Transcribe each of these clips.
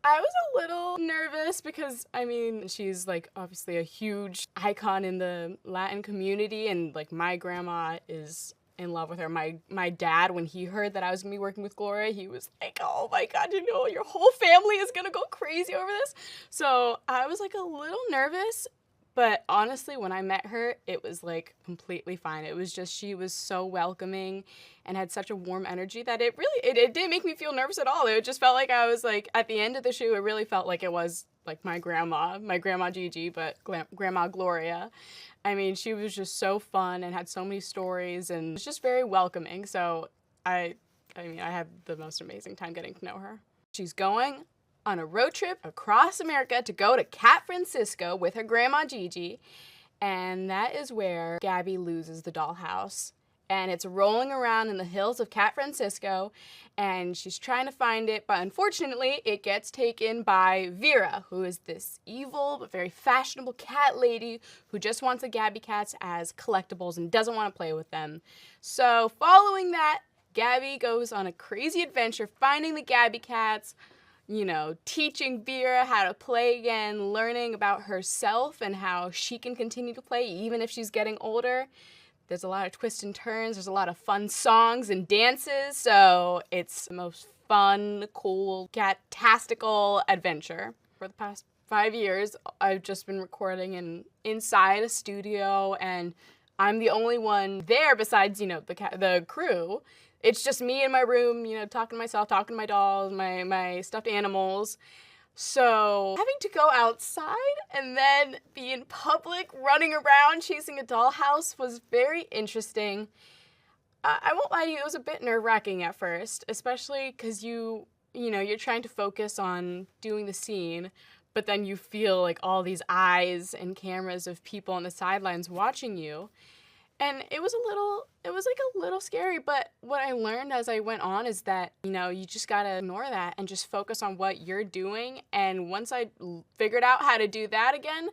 I was a little nervous because, I mean, she's like obviously a huge icon in the Latin community, and like my grandma is in love with her. My dad, when he heard that I was gonna be working with Gloria, he was like, oh my God, you know, your whole family is gonna go crazy over this. So I was like a little nervous, but honestly, when I met her, it was like completely fine. It was just, she was so welcoming and had such a warm energy that it really, it didn't make me feel nervous at all. It just felt like I was like, at the end of the show, it really felt like it was like my Grandma Gigi, but Grandma Gloria. I mean, she was just so fun and had so many stories and was just very welcoming. So I mean, I had the most amazing time getting to know her. She's going on a road trip across America to go to Cat Francisco with her Grandma Gigi, and that is where Gabby loses the dollhouse. And it's rolling around in the hills of Cat Francisco, and she's trying to find it, but unfortunately it gets taken by Vera, who is this evil but very fashionable cat lady who just wants the Gabby Cats as collectibles and doesn't want to play with them. So following that, Gabby goes on a crazy adventure finding the Gabby Cats, you know, teaching Vera how to play again, learning about herself and how she can continue to play even if she's getting older. There's a lot of twists and turns, there's a lot of fun songs and dances, so it's the most fun, cool, cat-tastical adventure. For the past 5 years, I've just been recording inside a studio, and I'm the only one there besides, you know, the crew. It's just me in my room, you know, talking to myself, talking to my dolls, my stuffed animals. So having to go outside and then be in public, running around, chasing a dollhouse was very interesting. I won't lie to you, it was a bit nerve-wracking at first, especially because you know, you're trying to focus on doing the scene, but then you feel like all these eyes and cameras of people on the sidelines watching you. And it was like a little scary, but what I learned as I went on is that, you know, you just gotta ignore that and just focus on what you're doing. And once I figured out how to do that again,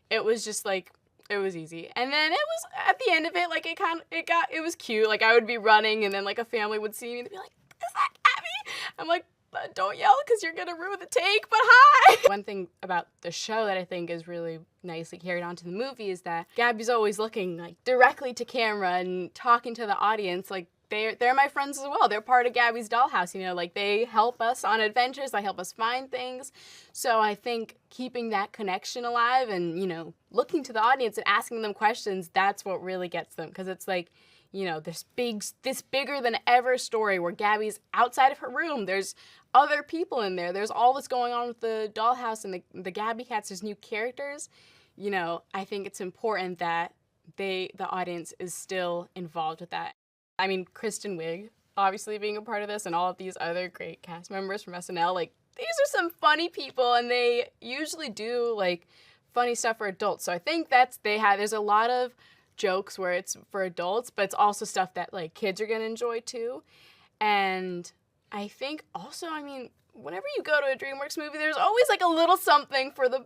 it was just like, it was easy. And then it was, at the end of it, like it was cute. Like I would be running and then like a family would see me and they'd be like, is that Gabby? I'm like, don't yell because you're gonna ruin the take, but hi! One thing about the show that I think is really nicely carried on to the movie is that Gabby's always looking like directly to camera and talking to the audience. Like they're my friends as well. They're part of Gabby's Dollhouse, you know, like they help us on adventures, they help us find things. So I think keeping that connection alive and, you know, looking to the audience and asking them questions, that's what really gets them. Because it's like, you know, this bigger than ever story where Gabby's outside of her room. There's other people in there. There's all this going on with the dollhouse and the Gabby Cats. There's new characters. You know, I think it's important that the audience is still involved with that. I mean, Kristen Wiig, obviously being a part of this, and all of these other great cast members from SNL, like, these are some funny people, and they usually do, like, funny stuff for adults. So I think there's a lot of jokes where it's for adults, but it's also stuff that like kids are gonna enjoy too. And I think also, I mean, whenever you go to a DreamWorks movie, there's always like a little something for the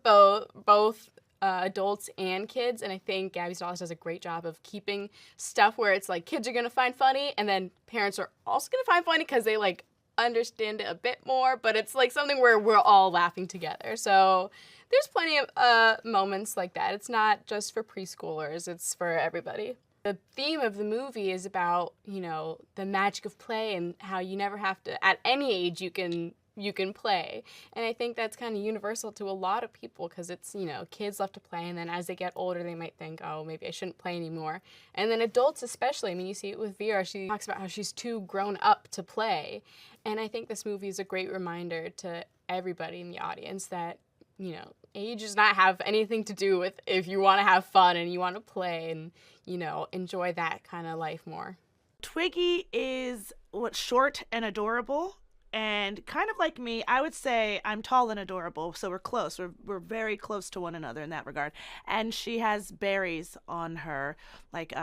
both adults and kids. And I think Gabby's Dollhouse does a great job of keeping stuff where it's like kids are gonna find funny, and then parents are also gonna find funny because they like understand it a bit more, but it's like something where we're all laughing together. So there's plenty of moments like that. It's not just for preschoolers, it's for everybody. The theme of the movie is about, you know, the magic of play and how you never have to, at any age you can play. And I think that's kind of universal to a lot of people because it's, you know, kids love to play, and then as they get older they might think, oh, maybe I shouldn't play anymore. And then adults especially, I mean, you see it with Vera, she talks about how she's too grown up to play. And I think this movie is a great reminder to everybody in the audience that, you know, age does not have anything to do with if you want to have fun and you want to play and, you know, enjoy that kind of life more. Twiggy is short and adorable, and kind of like me. I would say I'm tall and adorable, so we're close. We're very close to one another in that regard. And she has berries on her like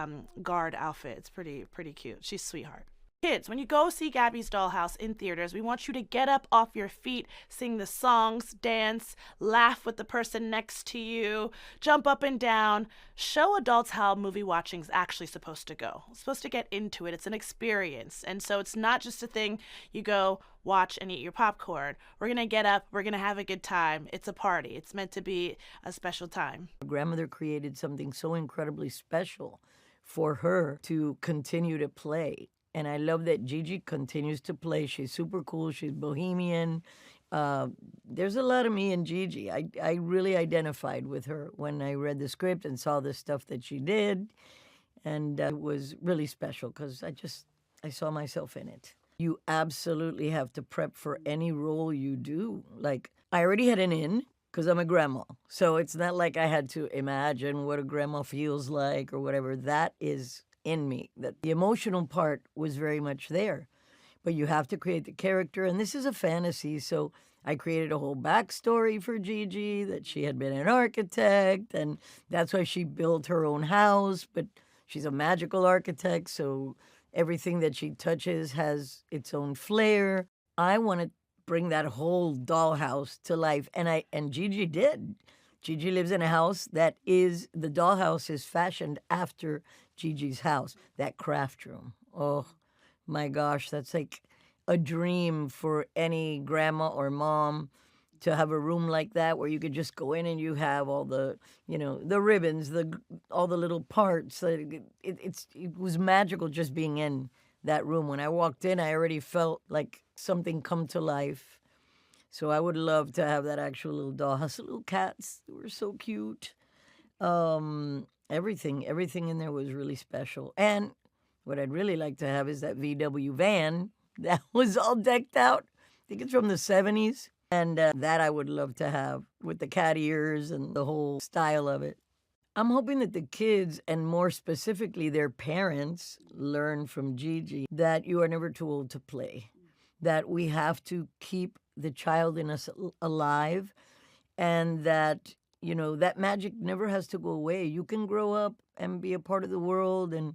guard outfit. It's pretty cute. She's a sweetheart. Kids, when you go see Gabby's Dollhouse in theaters, we want you to get up off your feet, sing the songs, dance, laugh with the person next to you, jump up and down. Show adults how movie watching is actually supposed to go. It's supposed to get into it. It's an experience. And so it's not just a thing you go watch and eat your popcorn. We're going to get up. We're going to have a good time. It's a party. It's meant to be a special time. Grandmother created something so incredibly special for her to continue to play. And I love that Gigi continues to play. She's super cool. She's bohemian. There's a lot of me in Gigi. I really identified with her when I read the script and saw the stuff that she did. And it was really special because I saw myself in it. You absolutely have to prep for any role you do. Like, I already had an in because I'm a grandma. So it's not like I had to imagine what a grandma feels like or whatever. That is in me. That the emotional part was very much there, but you have to create the character, and this is a fantasy, so I created a whole backstory for Gigi, that she had been an architect, and that's why she built her own house, but she's a magical architect, so everything that she touches has its own flair. I want to bring that whole dollhouse to life, and Gigi did. Gigi lives in a house the dollhouse is fashioned after Gigi's house, that craft room. Oh my gosh, that's like a dream for any grandma or mom to have a room like that where you could just go in and you have all the, the ribbons, all the little parts. It was magical just being in that room. When I walked in, I already felt like something come to life. So I would love to have that actual little dollhouse. The little cats, they were so cute. Everything in there was really special. And what I'd really like to have is that VW van that was all decked out. I think it's from the 70s. And that I would love to have with the cat ears and the whole style of it. I'm hoping that the kids, and more specifically their parents, learn from Gigi that you are never too old to play, that we have to keep the child in us alive, and that, that magic never has to go away. You can grow up and be a part of the world, and,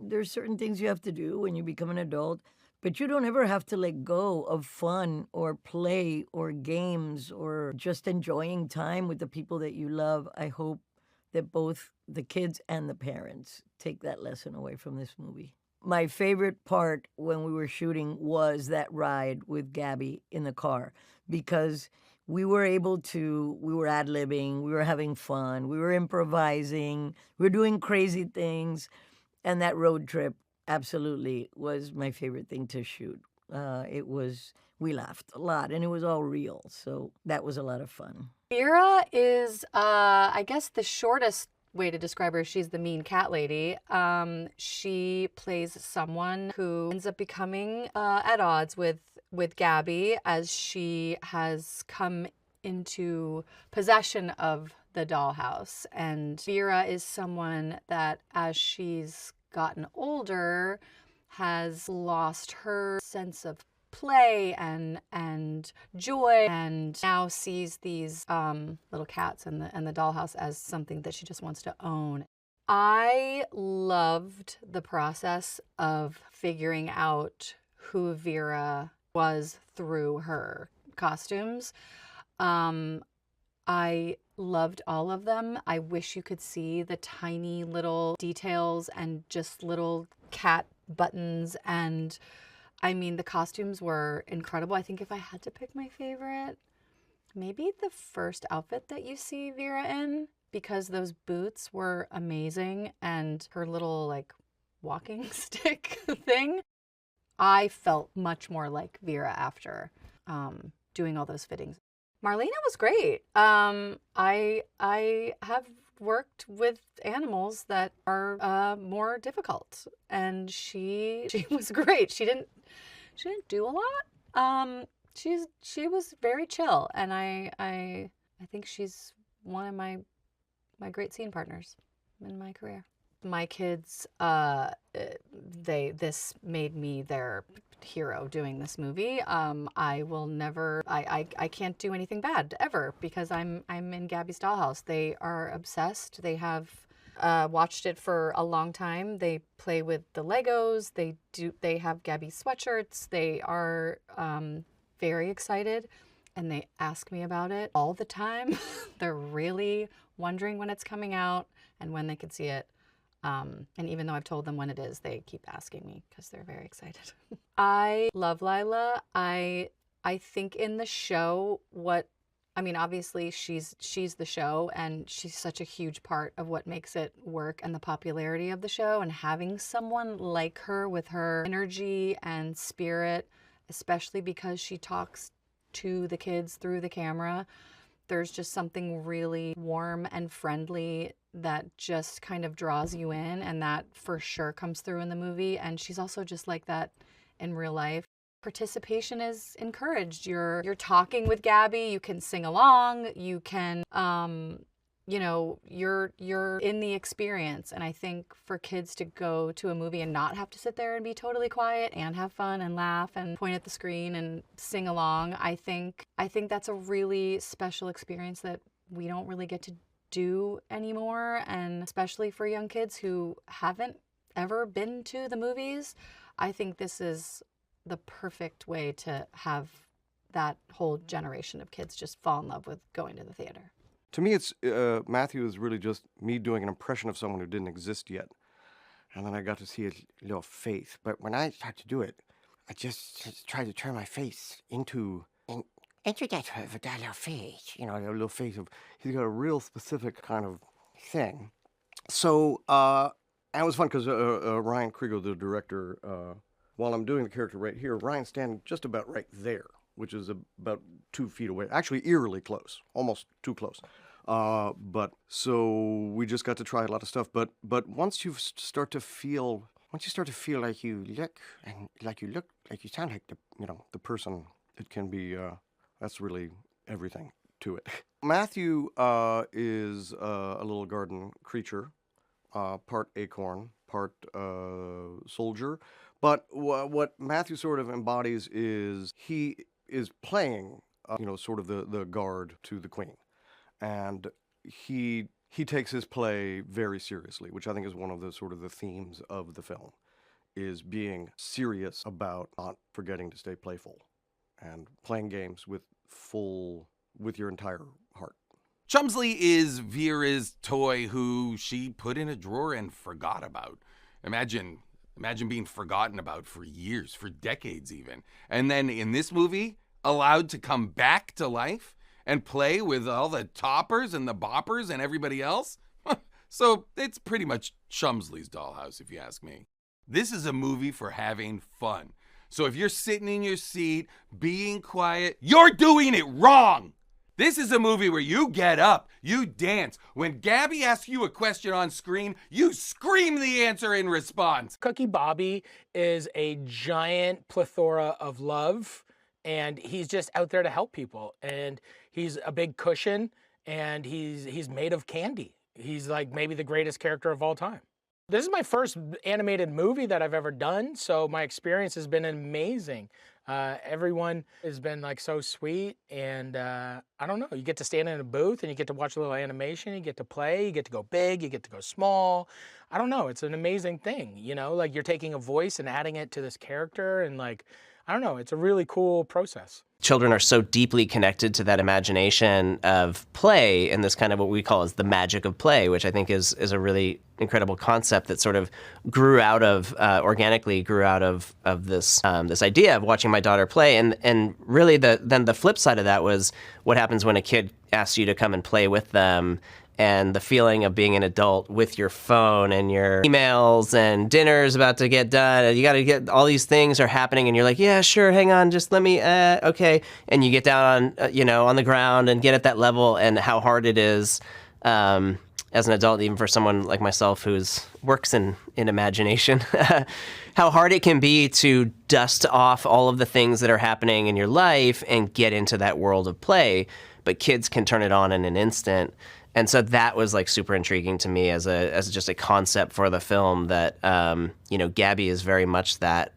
there's certain things you have to do when you become an adult, but you don't ever have to let go of fun or play or games or just enjoying time with the people that you love. I hope that both the kids and the parents take that lesson away from this movie. My favorite part when we were shooting was that ride with Gabby in the car, because we were ad-libbing, we were having fun, we were improvising, we were doing crazy things, and that road trip absolutely was my favorite thing to shoot. We laughed a lot, and it was all real, so that was a lot of fun. Vera is, I guess the shortest way to describe her, she's the mean cat lady. She plays someone who ends up becoming at odds with Gabby as she has come into possession of the dollhouse. And Vera is someone that, as she's gotten older, has lost her sense of play and joy, and now sees these little cats and the dollhouse as something that she just wants to own. I loved the process of figuring out who Vera was through her costumes. I loved all of them. I wish you could see the tiny little details and just little cat buttons, and I mean, the costumes were incredible. I think if I had to pick my favorite, maybe the first outfit that you see Vera in, because those boots were amazing, and her little walking stick thing. I felt much more like Vera after doing all those fittings. Marlena was great. I have worked with animals that are more difficult, and she was great. She didn't do a lot. She was very chill, and I think she's one of my great scene partners in my career. My kids, this made me their hero doing this movie. I will never, I can't do anything bad ever because I'm in Gabby's Dollhouse. They are obsessed. They have watched it for a long time. They play with the Legos. They have Gabby sweatshirts. They are very excited, and they ask me about it all the time. They're really wondering when it's coming out and when they can see it. And even though I've told them when it is, they keep asking me because they're very excited. I love Laila. I think in the show, obviously she's the show, and she's such a huge part of what makes it work and the popularity of the show. And having someone like her with her energy and spirit, especially because she talks to the kids through the camera, there's just something really warm and friendly that just kind of draws you in, and that for sure comes through in the movie. And she's also just like that in real life. Participation is encouraged. You're talking with Gabby, you can sing along, you can you're in the experience. And I think for kids to go to a movie and not have to sit there and be totally quiet and have fun and laugh and point at the screen and sing along, I think that's a really special experience that we don't really get to do anymore. And especially for young kids who haven't ever been to the movies, I think this is the perfect way to have that whole generation of kids just fall in love with going to the theater. To me, it's Matthew is really just me doing an impression of someone who didn't exist yet. And then I got to see his little face. But when I tried to do it, I just tried to turn my face into that little face, the little face of, he's got a real specific kind of thing. So, and it was fun because Ryan Kriegel, the director, while I'm doing the character right here, Ryan's standing just about right there, which is about 2 feet away. Actually, eerily close, almost too close. But so we just got to try a lot of stuff. But once you start to feel like you look and like you sound like the person, it can be. That's really everything to it. Matthew is a little garden creature, part acorn, part soldier. But what Matthew sort of embodies is he is playing, sort of the guard to the queen. And he takes his play very seriously, which I think is one of the sort of the themes of the film, is being serious about not forgetting to stay playful and playing games with your entire heart. Chumsley is Vera's toy who she put in a drawer and forgot about. Imagine being forgotten about for years, for decades even. And then in this movie, allowed to come back to life and play with all the toppers and the boppers and everybody else. So it's pretty much Chumsley's Dollhouse, if you ask me. This is a movie for having fun. So if you're sitting in your seat, being quiet, you're doing it wrong. This is a movie where you get up, you dance. When Gabby asks you a question on screen, you scream the answer in response. Cookie Bobby is a giant plethora of love, and he's just out there to help people. And he's a big cushion, and he's made of candy. He's like maybe the greatest character of all time. This is my first animated movie that I've ever done, so my experience has been amazing. Everyone has been like so sweet, and I don't know, you get to stand in a booth and you get to watch a little animation, you get to play, you get to go big, you get to go small. I don't know, it's an amazing thing, like you're taking a voice and adding it to this character, and like, I don't know, it's a really cool process. Children are so deeply connected to that imagination of play and this kind of what we call is the magic of play, which I think is a really incredible concept that sort of grew out of, organically grew out of this this idea of watching my daughter play. And really then the flip side of that was what happens when a kid asks you to come and play with them, and the feeling of being an adult with your phone and your emails and dinner's about to get done. And you got to get all these things are happening, and you're like, yeah, sure, hang on, just let me, okay. And you get down on, on the ground and get at that level, and how hard it is as an adult, even for someone like myself who's works in imagination, how hard it can be to dust off all of the things that are happening in your life and get into that world of play. But kids can turn it on in an instant. And so that was like super intriguing to me as just a concept for the film that, Gabby is very much that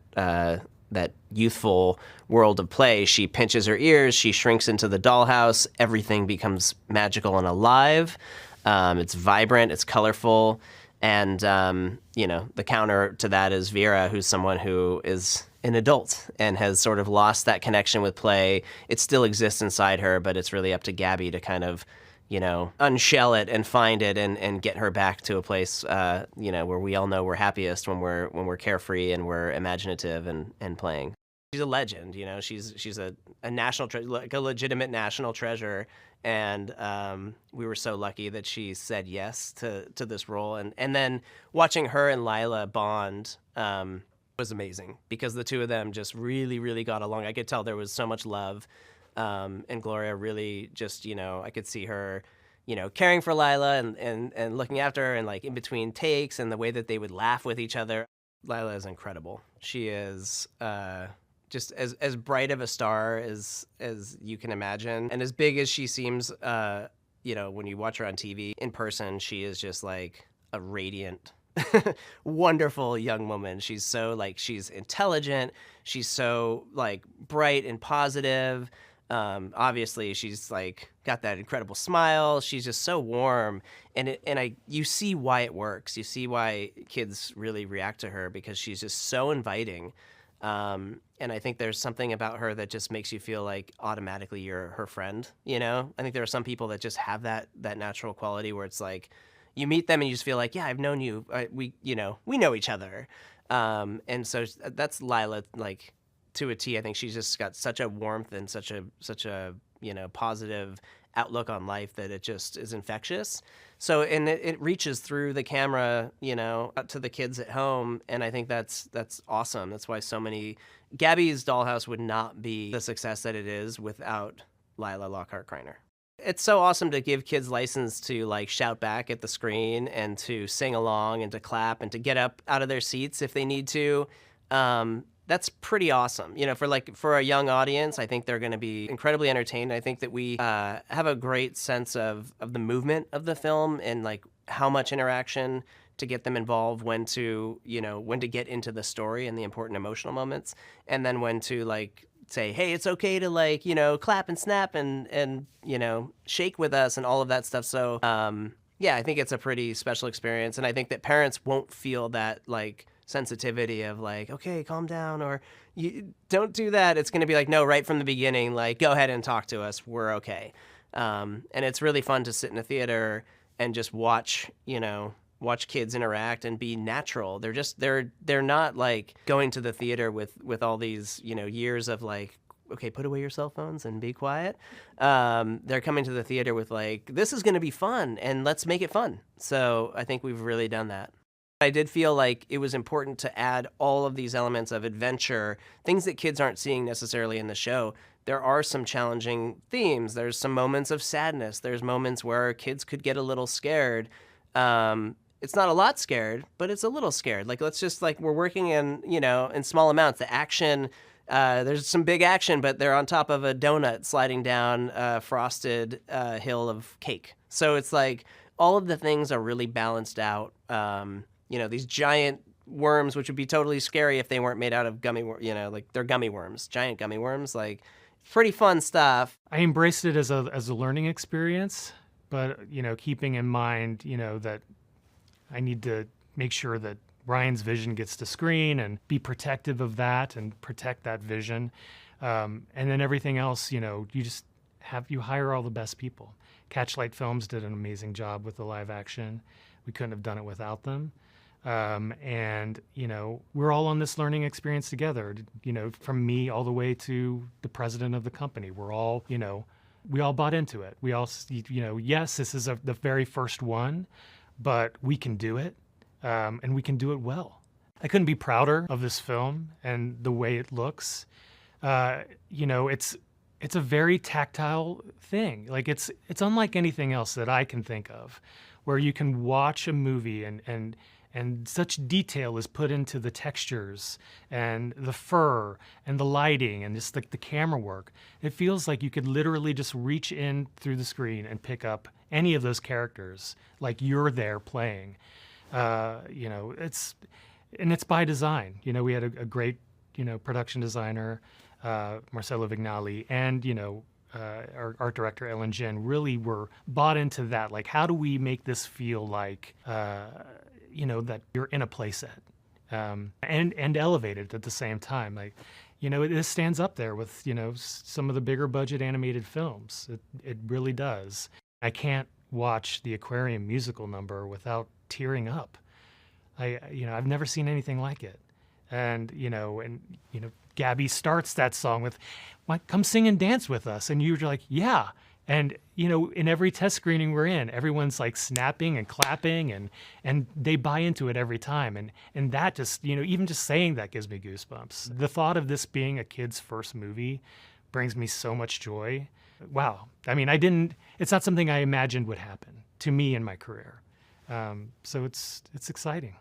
youthful world of play. She pinches her ears, she shrinks into the dollhouse, everything becomes magical and alive. It's vibrant, it's colorful, and the counter to that is Vera, who's someone who is an adult and has sort of lost that connection with play. It still exists inside her, but it's really up to Gabby to kind of unshell it and find it and get her back to a place, where we all know we're happiest when we're carefree and we're imaginative and playing. She's a legend, she's a national like a legitimate national treasure. And we were so lucky that she said yes to this role. And then watching her and Laila bond was amazing because the two of them just really, really got along. I could tell there was so much love. And Gloria really just, I could see her, caring for Laila and looking after her and like in between takes and the way that they would laugh with each other. Laila is incredible. She is just as bright of a star as you can imagine. And as big as she seems, when you watch her on TV, in person, she is just like a radiant, wonderful young woman. She's so she's intelligent. She's so bright and positive. Obviously she's got that incredible smile. She's just so warm, and you see why it works. You see why kids really react to her because she's just so inviting. And I think there's something about her that just makes you feel like automatically you're her friend. I think there are some people that just have that natural quality where it's like you meet them and you just feel like, yeah, I've known you. We know each other. And so that's Laila, to a T. I think she's just got such a warmth and such a positive outlook on life that it just is infectious. So, and it reaches through the camera, out to the kids at home. And I think that's awesome. That's why so many, Gabby's Dollhouse would not be the success that it is without Laila Lockhart Kraner. It's so awesome to give kids license to shout back at the screen and to sing along and to clap and to get up out of their seats if they need to. That's pretty awesome. For a young audience, I think they're going to be incredibly entertained. I think that we have a great sense of the movement of the film and how much interaction to get them involved, when to get into the story and the important emotional moments, and then when to say, hey, it's okay to clap and snap and shake with us and all of that stuff. So I think it's a pretty special experience, and I think that parents won't feel that sensitivity of okay, calm down, or you don't do that. It's going to be no, right from the beginning, go ahead and talk to us. We're okay. And it's really fun to sit in a theater and just watch kids interact and be natural. They're not going to the theater with all these, years of okay, put away your cell phones and be quiet. They're coming to the theater with this is going to be fun and let's make it fun. So I think we've really done that. I did feel like it was important to add all of these elements of adventure, things that kids aren't seeing necessarily in the show. There are some challenging themes. There's some moments of sadness. There's moments where kids could get a little scared. It's not a lot scared, but it's a little scared. Let's just we're working in small amounts. The action, there's some big action, but they're on top of a donut sliding down a frosted hill of cake. So it's all of the things are really balanced out. These giant worms, which would be totally scary if they weren't made out of gummy, they're gummy worms, giant gummy worms, pretty fun stuff. I embraced it as a learning experience, but, keeping in mind, that I need to make sure that Ryan's vision gets to screen and be protective of that and protect that vision. And then everything else, you hire all the best people. Catchlight Films did an amazing job with the live action. We couldn't have done it without them. And we're all on this learning experience together, from me all the way to the president of the company. We're all, we all bought into it. We all, yes, this is the very first one, but we can do it, and we can do it well. I couldn't be prouder of this film and the way it looks. It's a very tactile thing. It's unlike anything else that I can think of, where you can watch a movie and such detail is put into the textures and the fur and the lighting and just the camera work. It feels like you could literally just reach in through the screen and pick up any of those characters, like you're there playing. It's by design. We had a great, production designer, Marcelo Vignali, and, our art director Ellen Jen really were bought into that. Like, how do we make this feel like that you're in a playset, and elevated at the same time. Like, this stands up there with some of the bigger budget animated films. It really does. I can't watch the Aquarium musical number without tearing up. I've never seen anything like it. And Gabby starts that song with, "Come sing and dance with us," and you're like, yeah. And in every test screening we're in, everyone's like snapping and clapping, and they buy into it every time. And that just even just saying that gives me goosebumps. The thought of this being a kid's first movie brings me so much joy. Wow. I mean, it's not something I imagined would happen to me in my career. So it's exciting.